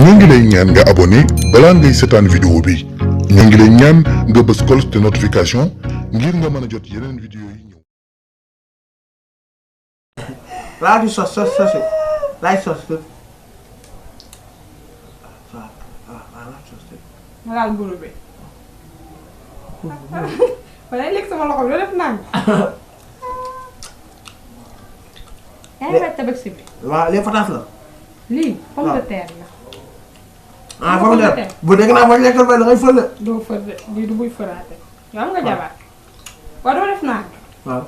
ñoo ngi lay ñaan nga abonné balaa ngay seetaan vidéo bi ñoo ngi lay ñaan nga bës cloche de notification ngir nga mën a jot yeneen vidéo yi ñëw. laa di sos laay sos ma laal mburu bi. wala lekk sama loxo bi doo def nang. yaa ngi fay tabaski bi. waaw les patates la. lii pomme de terre la. ah pomme de terre bu dégg naa boo lekkal ba da ngay fël. doo fër de lii du buy fëraate. yow am nga jabar. waaw doo def nang. waaw.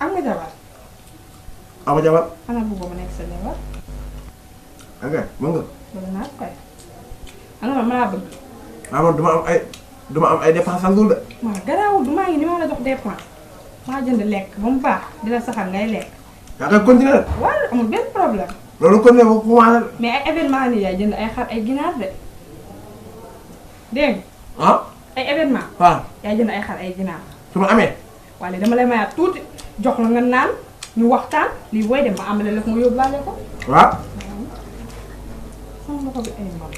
am nga jabar. ama jabar. xanaa bëggoo ma nekk sa jabar. ok mën nga. bëgg naa koy. xam nga man maa bëgg. ah man duma am ay dépense ak dul de. waaw garaawul du maa ngi ni ma la jox dépense. maa jënd lekk ba mu baax di la saxal ngay lekk. yaa koy continuer. wala amul benn problème. loolu continuer ba commencé. mais ay événement ni yaay jënd ay xar ay ginaar de. dégg nga. ah. ay événement. waaw. yaay jënd ay xar ay ginaar. su ma amee. waaye dama lay mayaat tuuti jox la nga naan ñu waxtaan lii booy dem ma amale la ko nga yóbbaale ko. waaw. sama loxo bi ay mbal.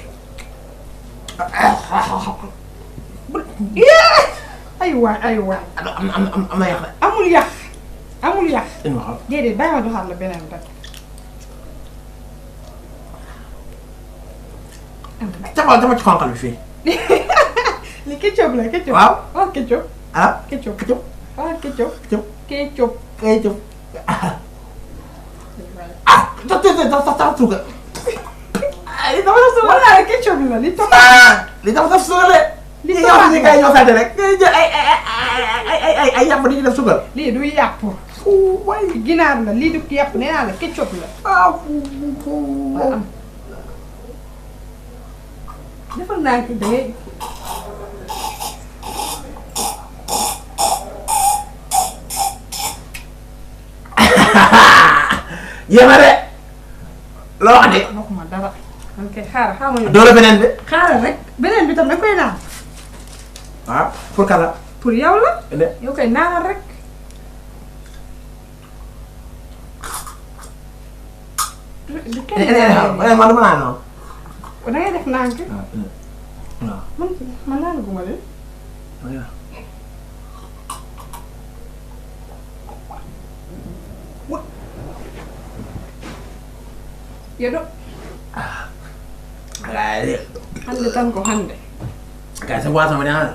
ay waay ay waay. am na yàq rek. amul yàq amul yàq. dina xam. déedéet bàyyi ma joxaat la beneen rek. caxal dama ci xonqal bi fii. li ketchup la ketchup. waaw. oh ketchup. ah. ketchup ketchup. ah ketchup. ketchup. ketchup. ketchup. ah. tax suukar. li dafa def suukar. wala ketchup la li topp. li dafa def suukar de. li ñi nga xam ne kay ñoo sant rek. ngay jël ay yàpp di ci def suukar. lii du yàpp. waay. ginaar la lii du yàpp nee naa la ketchup la. ah. waaw am. defal naa ko da ngay. yéema de. loo wax de. waxuma dara. ok xaaral xaaral ma doole beneen bi. xaaral rek beneen bi tam da koy naan. waaw pour kala. pour yow la. ne. yow koy naanal rek. du kenn man dama naa noonu. da ngay def nànk. waaw. man naan guma de. yow do. hande tan ko hande. kay sa boisson bi neex na.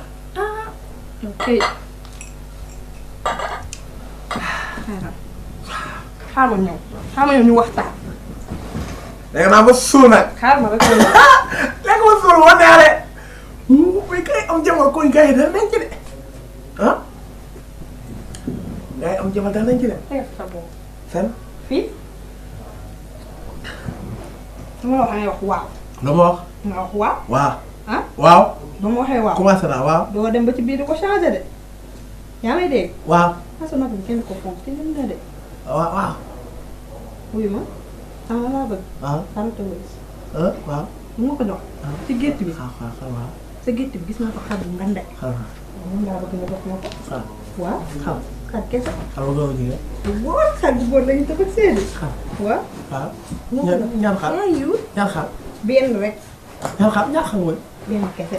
yow kay. xaaral ma ñëw ñu waxtaan. léegi naa ba suul nag. xaaral ma rek léegi ba suul woon naa de. mais kay am jamono koñ gars yi dana nañ ci de. ah. gars yi am jamono dana nañ ci de. def sa bopp. fan. fii. su ma la waxee wax waaw. lu ma wax. nga wax waaw. waaw. ah waaw. ba ma waxee waaw. commencé naa waaw. doo dem ba ci biir di ko changé de. yaa may dégg. waaw. façon nag bi kenn ko fonk te dem na de. waaw waaw. wuyu ma. xam nga laa bëgg. waaw. xarata wëlis. waaw. mu ma ko jox. ci gétt bi. waaw. sa gétt bi gis naa ko xar bu ngande. moom laa bëgg nga jox ma ko. waaw. xar. xar kese. xar ba góor jigéen. waaw xar bu bon lañu tax a séedee. xar. waaw. waaw. mu ko jox ñaar xar. yaa yu ñaar xar. benn rek. ñaar xar mooy. benn kese.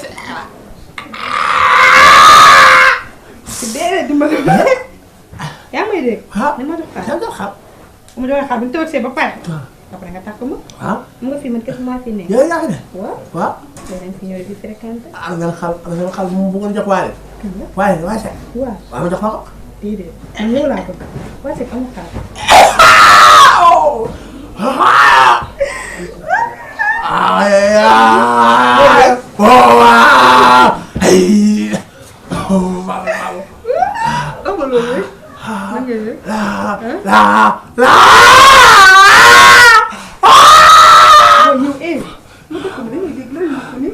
ci déedéet dimbali ma rek. yaa may dégg. waaw. dama jox xar. ñaar xar. bu ma joxee xar bu ñu tabaxee ba pare. waaw. après nga takk ma. waaw. mu nga fi man kese maa fi nekk. yow yaa ngi ne. waaw. waaw. danañ fi ñëw di fréquenté. am nga xal bu mu jox waaye. waaye waaye sax. waaw. waaw ma jox la ko. déedéet man yow laa bëgg. waa c'est amul xaar. amul loolu rek. man nga yëg. waaw yow eh. mu dëkk bi dañuy dégg loolu ko ni.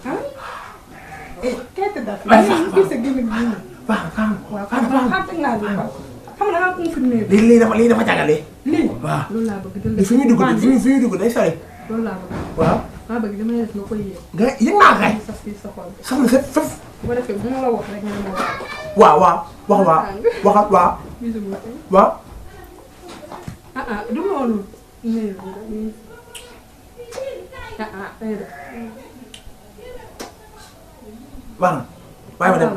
ah. eh kay te daal. ñu gis sa gémmiñ gi nii. waaw xam teg naa li xam nga da ngaa confirmé. lii dafa jàngale. lii. waaw. loolu laa bëgg jël fi ñuy dugg day sori. loolu laa bëgg. waaw. maa bëgg damay def nga koy yéeg. nga yëg naa kay. sax fii sa xol. sax na fépp fépp. bu ko defee bu ma la wax rek nga ne ma waaw. waaw waaw. wax waa waxat waa gisuma ko. waaw du ma woon nii baax na bàyyi ma dem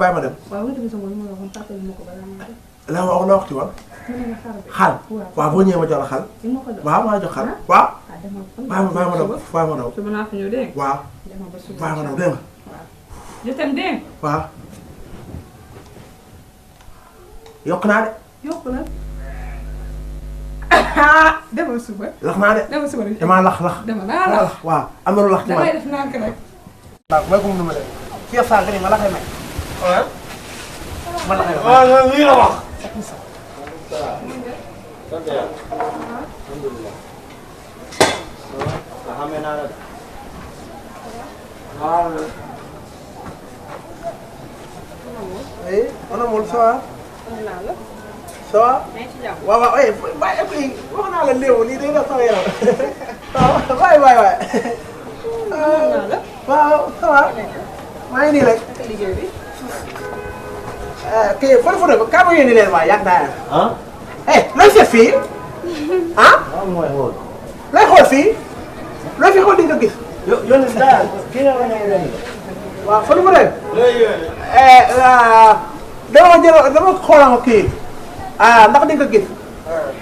bàyyi ma dem waaw wala tamit sama ma waxoon fàttali ma ko balaa ma def. la wax la wax ci woon mu ne la xar bi. xal waaw boo ñëwee ma jox la xal li ma ko jox. waaw maa jox xal waaw demal kon. bàyyi ma daw bàyyi ma daw suba naa fi ñëw dégg nga. waaw demal ba suba. bàyyi ma daw dégg nga je t'aime dégg nga. waaw yokk naa de yokk la. demal suba. lax naa de demal suba rek. damaa lax demal naa la. waaw am na lu lax ci man damay def nànk rek. waaw may ko mu ma de ci sànq ni ma la koy may ma la koy may waaw lii la wax. xamee naa la de. waaw eh on amul ça va ça va waaw waaw eh bàyyi wax naa la léew lii day def sama yaram waaw waay waay waay waaw ça va maa ngi nii rek kii fële ba kaa ma yónni leen waay yàgg naa ah. eh looy seet fii ah waaw mooy xool. looy xool fii looy fi xool di nga gis yow daal kii nga wane yónni. waaw fële ba rek looy yónni. dama xoolal ma kii ndax di nga gis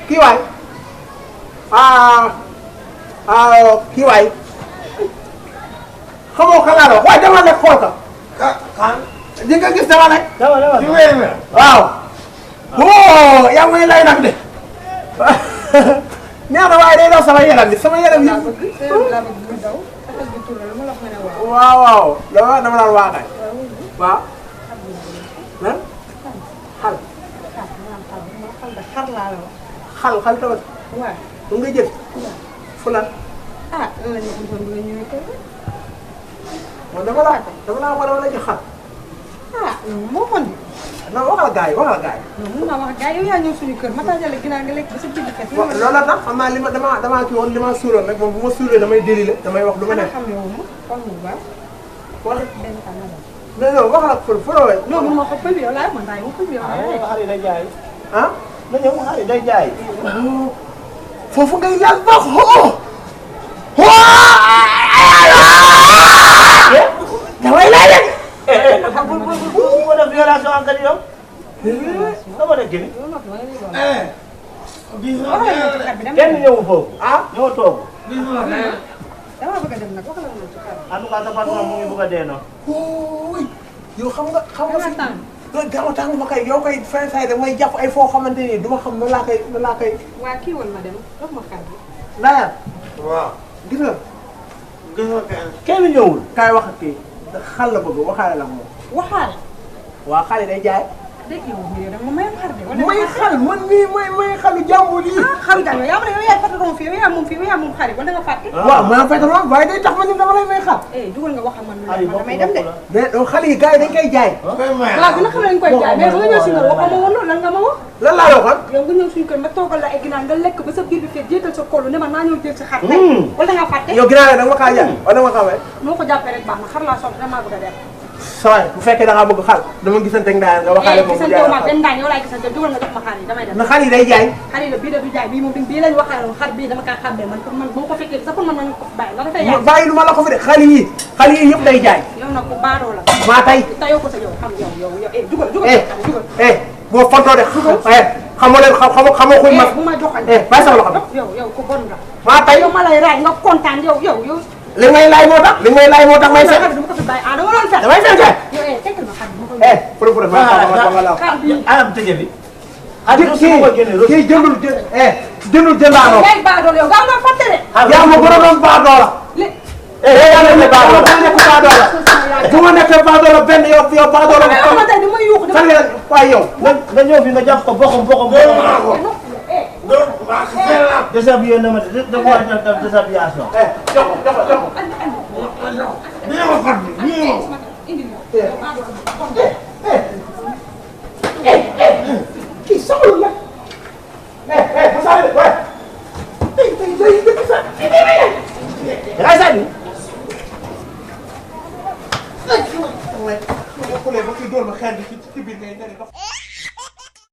kii waay kii waay xamoo kan laa la wax waaye dama nekk xool ka kan. di nga gis dama nekk dama. ci wéy mi. waaw wóo yaa ngi may lay nag de neex na waaye day daw sama yaram bi sama yaram yëpp waaw waaw dama naan waakaay waaw lan xal xal tabat mu nga jël fu lan man dama la war a ci xal non waxal gars yi waxal gars yi mun naa wax gars yow yaa ñëw suñu kër ma taajale ginaar nga lekk ba sa biir kër. loolu la tax xam naa li ma damaa kii woon li ma suuloon rek moom bu ma suulee damay délile damay wax lu ma neex xam ne wu ma wax mu baax. wala benn fan la non non waxal ak fël fëloo non mun ma ko pël bi yow laay man daay ma pël bi yow ah laay. xar yi day jaay. ah na ñëw xar yi day jaay. foofu ngay laal ba xoo damay lay rek bu ko def violation en cas yow. dama nekk nii. kenn ñëwul foofu. ah ñëw toog. dama bëgg a dem nag wax la ma ci kàr. en tout cas sa patron mu ngi bëgg a dee noonu. yow xam nga dama tàng. loolu gaaw a tàng ma kay yow kay fin saa yi damay jàpp ay foo xamante ni du ma xam nu laa koy waa kii woon ma dem jox ma kàr bi. laayal waaw. gis nga gis nga kenn. kenn ñëwul. kaay wax ak kii xal la bëgg waxaale la moom waxaale. waa xale day jaay dégg yow yow da nga ma may xar de. may xal man mii may xalu jàmbur yi xaru daal yow yaa ma ne yow yaay patron fii yow yaa moom fii yow yaa moom xar yi wala nga fàtte. waaw maa fay tamit waaye day tax ma ni dama lay may xal dugal nga wax ak man xar yi man damay dem de. mais xale yi gars yi dañ koy jaay waaw dina xam ne dañ koy jaay mais ba nga ñëw suñu kër waxoo ma woon loolu lan nga ma wax. lan laa la waxoon yow nga ñëw suñu kër ma toogal la ay ginaar nga lekk ba sa biir bi fee jéetal sa kóolu ne man naa ñëw jël si xar tey wala nga fàtte. yow ginnaaw da nga ma kaa jaay wala nga ma kaa may noo ko jàppee rek baax na xar laa soxla damaa bëgg a dem. sawaay bu fekkee da ngaa bëgg xal dama gisante ak ndayaan nga waxaale moom gisante wu ma benn ndaañ yow laay gisante dugal nga jox ma xar yi damay dem. na xal yi day jaay xar yi la bii de du jaay bii moom bii lañ waxaale xar bii dama kaa xàmmee man pour man boo ko fekkee sax pour man ko fi bàyyi la dafay yaay. bàyyi lu ma la ko fi de xal yi yëpp day jaay yow nag ku baaroo la. maa tey tayoo ko sa yow xam yow dugal boo fontoo de xamoo leen xamoo xuy ma bu ma joxoon bàyyi sama loxo yow ku bon nga. maa tey yow ma lay raay nga kontaan yow li may laay moo tax may seet dama ko fi bàyyi dama doon fet. damay seet yow tegal ma xar bi ma koy. fure ma la xar bi anam tëje bi. kii jëndul jëndaanoo yaay baadoolo yow gaaw nga fàtte de. yaa ma gën a doon baadoola yaa nekk baadoola bu ma nekkee baadoola benn yow baadoola mais yow tey dama yuuxu dama. waaye yow nga ñëw fi nga jàpp ko boxam. déshabillé na ma de war a def déshabillation. jox ko kii soxla la bu saalee waaye tey dangay sànni. ba kii dóor ma xeer bi ci biir ngay